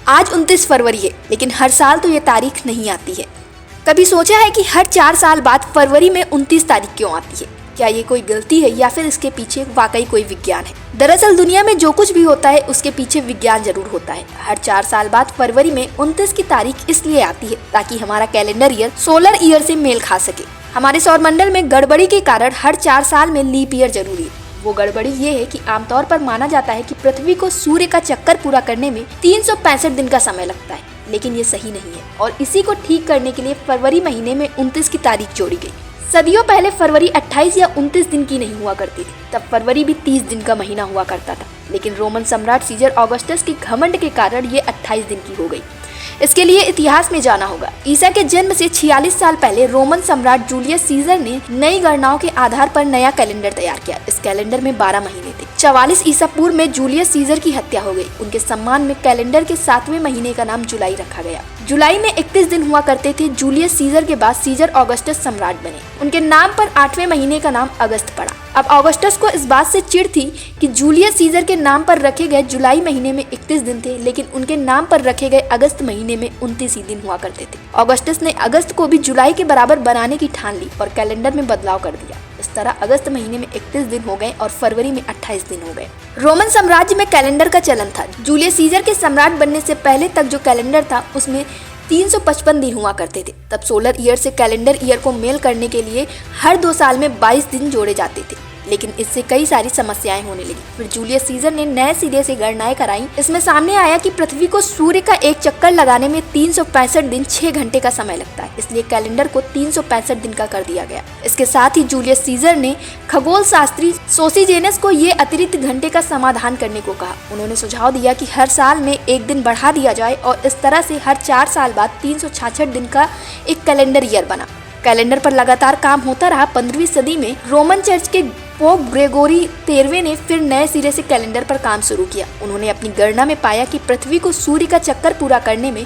आज 29 फरवरी है, लेकिन हर साल तो ये तारीख नहीं आती है। कभी सोचा है कि हर 4 साल बाद फरवरी में 29 तारीख क्यों आती है? क्या ये कोई गलती है या फिर इसके पीछे वाकई कोई विज्ञान है? दरअसल दुनिया में जो कुछ भी होता है उसके पीछे विज्ञान जरूर होता है। हर 4 साल बाद फरवरी में 29 की तारीख इसलिए आती है ताकि हमारा कैलेंडर ईयर सोलर ईयर से मेल खा सके। हमारे सौरमंडल में गड़बड़ी के कारण हर 4 साल में लीप ईयर जरूरी है। वो गड़बड़ी ये है कि आमतौर पर माना जाता है कि पृथ्वी को सूर्य का चक्कर पूरा करने में 365 दिन का समय लगता है, लेकिन ये सही नहीं है और इसी को ठीक करने के लिए फरवरी महीने में 29 की तारीख जोड़ी गई। सदियों पहले फरवरी 28 या 29 दिन की नहीं हुआ करती थी, तब फरवरी भी 30 दिन का महीना हुआ करता था। लेकिन रोमन सम्राट सीजर ऑगस्टस के घमंड के कारण ये 28 दिन की हो गई। इसके लिए इतिहास में जाना होगा। ईसा के जन्म से 46 साल पहले रोमन सम्राट जूलियस सीजर ने नई गणनाओं के आधार पर नया कैलेंडर तैयार किया। इस कैलेंडर में 12 महीने थे। 44 ईसा पूर्व में जूलियस सीजर की हत्या हो गई। उनके सम्मान में कैलेंडर के 7वें महीने का नाम जुलाई रखा गया। जुलाई में 31 दिन हुआ करते थे। जूलियस सीजर के बाद सीजर ऑगस्टस सम्राट बने। उनके नाम पर 8वें महीने का नाम अगस्त पड़ा। अब ऑगस्टस को इस बात से चिढ़ थी कि जूलियस सीजर के नाम पर रखे गए जुलाई महीने में 31 दिन थे, लेकिन उनके नाम पर रखे गए अगस्त महीने में 29 ही दिन हुआ करते थे। ऑगस्टस ने अगस्त को भी जुलाई के बराबर बनाने की ठान ली और कैलेंडर में बदलाव कर दिया। इस तरह अगस्त महीने में 31 दिन हो गए और फरवरी में 28 दिन हो गए। रोमन साम्राज्य में कैलेंडर का चलन था। जूलियस सीजर के सम्राट बनने से पहले तक जो कैलेंडर था उसमें 355 दिन हुआ करते थे। तब सोलर ईयर से कैलेंडर ईयर को मेल करने के लिए हर 2 साल में 22 दिन जोड़े जाते थे, लेकिन इससे कई सारी समस्याएं होने लगी। फिर जूलियस सीजर ने नए सिरे से गणनाएं कराई। इसमें सामने आया कि पृथ्वी को सूर्य का एक चक्कर लगाने में 365 दिन 6 घंटे का समय लगता है, इसलिए कैलेंडर को 365 दिन का कर दिया गया। इसके साथ ही जूलियस सीजर ने खगोल शास्त्री सोसिजेनस को ये अतिरिक्त घंटे का समाधान करने को कहा। उन्होंने सुझाव दिया कि हर साल में 1 दिन बढ़ा दिया जाए और इस तरह से हर 4 साल बाद 366 दिन का एक कैलेंडर ईयर बना। कैलेंडर पर लगातार काम होता रहा। 15वीं सदी में रोमन चर्च के पोप ग्रेगोरी 13वें ने फिर नए सिरे से कैलेंडर पर काम शुरू किया। उन्होंने अपनी गणना में पाया कि पृथ्वी को सूर्य का चक्कर पूरा करने में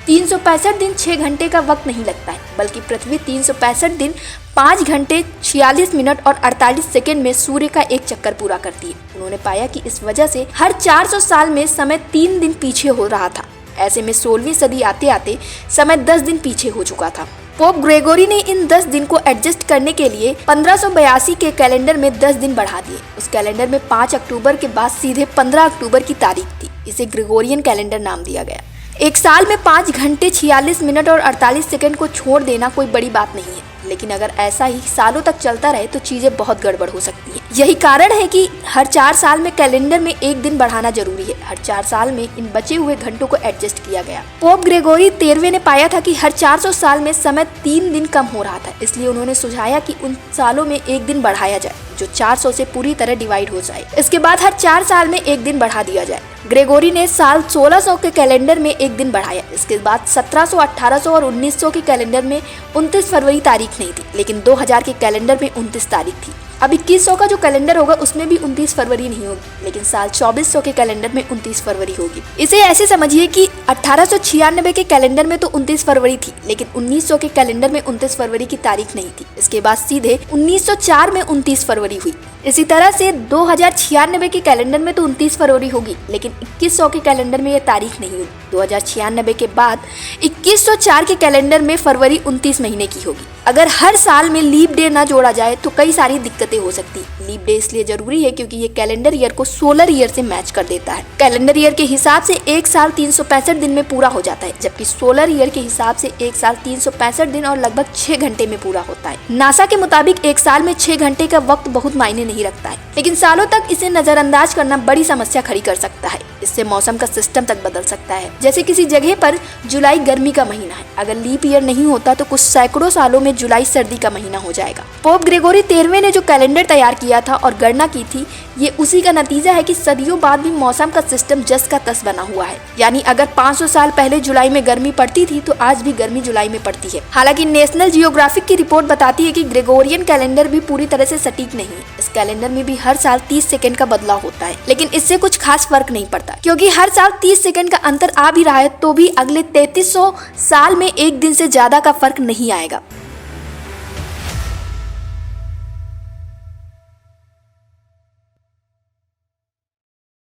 365 दिन 6 घंटे का वक्त नहीं लगता है, बल्कि पृथ्वी 365 दिन 5 घंटे 46 मिनट और 48 सेकंड में सूर्य का एक चक्कर पूरा करती है। उन्होंने पाया कि इस वजह से हर 400 साल में समय 3 दिन पीछे हो रहा था। ऐसे में 16वीं सदी आते आते समय 10 दिन पीछे हो चुका था। पोप ग्रेगोरी ने इन 10 दिन को एडजस्ट करने के लिए 1582 के कैलेंडर में 10 दिन बढ़ा दिए। उस कैलेंडर में 5 अक्टूबर के बाद सीधे 15 अक्टूबर की तारीख थी। इसे ग्रेगोरियन कैलेंडर नाम दिया गया। एक साल में 5 घंटे 46 मिनट और 48 सेकंड को छोड़ देना कोई बड़ी बात नहीं है, लेकिन अगर ऐसा ही सालों तक चलता रहे तो चीजें बहुत गड़बड़ हो सकती है। यही कारण है कि हर 4 साल में कैलेंडर में 1 दिन बढ़ाना जरूरी है। हर 4 साल में इन बचे हुए घंटों को एडजस्ट किया गया। पोप ग्रेगोरी 13वें ने पाया था कि हर 400 साल में समय 3 दिन कम हो रहा था, इसलिए उन्होंने सुझाया कि उन सालों में 1 दिन बढ़ाया जाए जो 400 से पूरी तरह डिवाइड हो जाए। इसके बाद हर 4 साल में 1 दिन बढ़ा दिया जाए। ग्रेगोरी ने साल 1600 के कैलेंडर में 1 दिन बढ़ाया। इसके बाद 1700, 1800 और 1900 के कैलेंडर में 29 फरवरी तारीख नहीं थी, लेकिन 2000 के कैलेंडर में 29 तारीख थी। अब 2100 का जो कैलेंडर होगा उसमें भी 29 फरवरी नहीं होगी, लेकिन साल 2400 के कैलेंडर में 29 फरवरी होगी। इसे ऐसे समझिए कि 1896 के कैलेंडर में तो 29 फरवरी थी, लेकिन 1900 के कैलेंडर में 29 फरवरी की तारीख नहीं थी। इसके बाद सीधे 1904 में 29 फरवरी हुई। इसी तरह से 2096 के कैलेंडर में तो 29 फरवरी होगी, लेकिन 2100 के कैलेंडर में ये तारीख नहीं होगी। 2096 के बाद 2104 के कैलेंडर में फरवरी 29 महीने की होगी। अगर हर साल में लीप डे ना जोड़ा जाए तो कई सारी दिक्कतें हो सकती है। लीप डे इसलिए जरूरी है क्योंकि ये कैलेंडर ईयर को सोलर ईयर से मैच कर देता है। कैलेंडर ईयर के हिसाब से एक साल 365 दिन में पूरा हो जाता है, जबकि सोलर ईयर के हिसाब से एक साल 365 दिन और लगभग 6 घंटे में पूरा होता है। नासा के मुताबिक एक साल में 6 घंटे का वक्त बहुत मायने नहीं रखता है, लेकिन सालों तक इसे नजरअंदाज करना बड़ी समस्या खड़ी कर सकता है। इससे मौसम का सिस्टम तक बदल सकता है। जैसे किसी जगह पर जुलाई गर्मी का महीना है, अगर लीप ईयर नहीं होता तो कुछ सैकड़ों सालों में जुलाई सर्दी का महीना हो जाएगा। पोप ग्रेगोरी 13वें ने जो कैलेंडर तैयार किया था और गणना की थी, ये उसी का नतीजा है कि सदियों बाद भी मौसम का सिस्टम जस का तस बना हुआ है। यानी अगर 500 साल पहले जुलाई में गर्मी पड़ती थी तो आज भी गर्मी जुलाई में पड़ती है। हालांकि नेशनल जियोग्राफिक की रिपोर्ट बताती है कि ग्रेगोरियन कैलेंडर भी पूरी तरह से सटीक नहीं है। इस कैलेंडर में भी हर साल 30 सेकंड का बदलाव होता है, लेकिन इससे कुछ खास फर्क नहीं पड़ता, क्योंकि हर साल 30 सेकंड का अंतर आ भी रहा है तो भी अगले 3300 साल में 1 दिन से ज्यादा का फर्क नहीं आएगा।